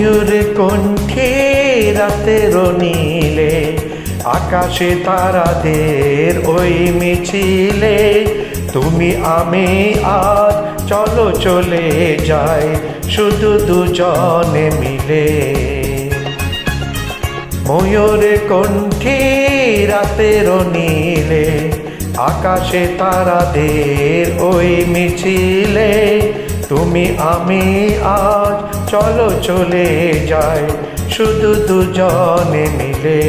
ময়ূর কণ্ঠে রাতের নীলে, আকাশে তারাদের ওই মিছিলে, তুমি আমি আজ চলো চলে যাই শুধু দুজনে মিলে। ময়ূর কণ্ঠে রাতের নীলে, আকাশে তারাদের ওই মিছিলে, তুমি আমি আজ চলো চলে যাই শুধু দুজনে মিলে।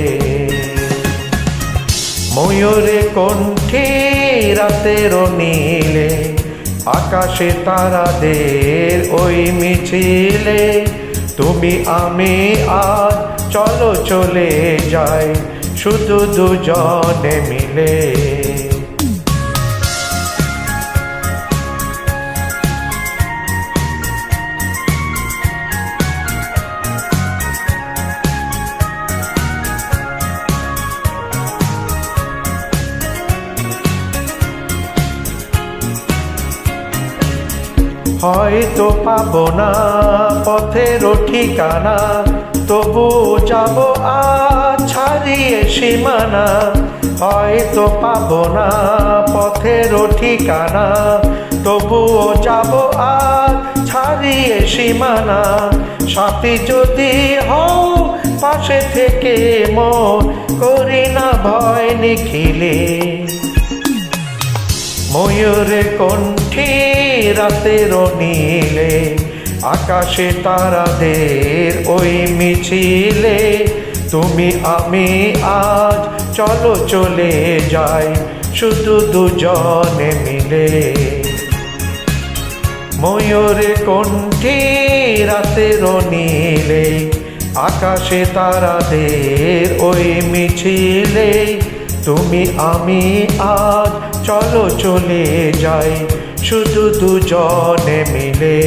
ময়ূর কণ্ঠে রাতের নীলে, আকাশে তারাদের ওই মিছিলে, তুমি আমি আজ চলো চলে যাই শুধু দুজনে মিলে। হয়তো পাবো না পথের ঠিকানা, তবু যাব আজ ছাড়িয়ে সীমানা। হয়তো পাবো না পথের ঠিকানা, তবুও যাব আজ ছাড়িয়ে সীমানা। সাথী যদি হও পাশে থেকে মন করি না ভয় নিখিলে। ময়ূর কণ্ঠে রাতের নীলে, আকাশে তারাদের ওই মিছিলে, তুমি আমি আজ চলো চলে যাই শুধু দুজনে মিলে। ময়ূর কণ্ঠে রাতের নীলে, আকাশে তারাদের ওই মিছিলে, তুমি আমি আজ চলো চলে যাই শুধু দুজনে মিলে।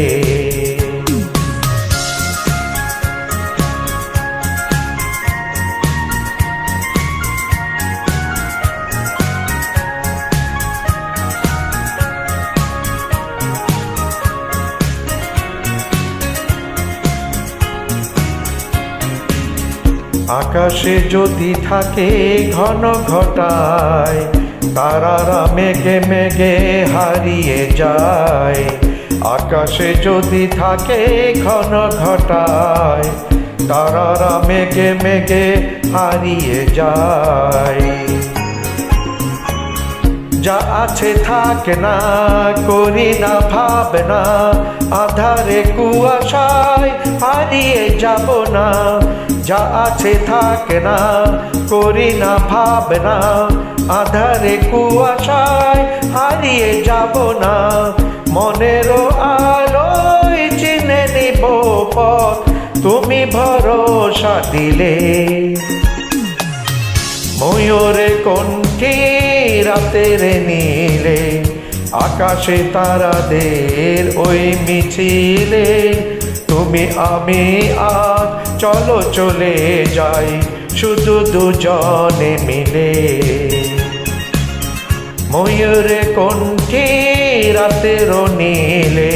আকাশে যদি থাকে ঘন ঘটায়, তারারা মেঘে মেঘে হারিয়ে যায়। আকাশে যদি থাকে ঘন ঘটায়, তারারা মেঘে মেঘে হারিয়ে যায়। যা আছে থাকে না, করি না ভাবনা, আধারে কুয়াশায় হারিয়ে যাব না। যা আছে থাকে না, করি না ভাবনা, আধারে কুয়াশায় হারিয়ে যাব না। মনেরও আলোয় চিনে নিব পথ, তুমি ভরসা দিলে। ময়ূর কণ্ঠে রাতের নীলে, আকাশে তারাদের ওই মিছিলে, তুমি আমি আজ চলো চলে যাই শুধু দুজনে মিলে। ময়ূর কণ্ঠে রাতের নীলে,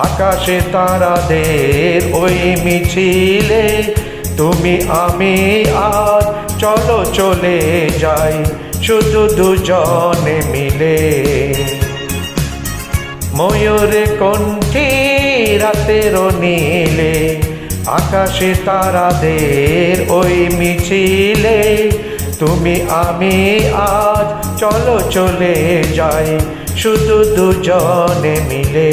আকাশে তারাদের ওই মিছিলে, তুমি আমি আজ চলো চলে যাই শুধু দুজনে মিলে। ময়ূর কণ্ঠে রাতের নীলে, আকাশে তারাদের ওই মিছিলে, তুমি আমি আজ চলো চলে যাই শুধু দুজনে মিলে।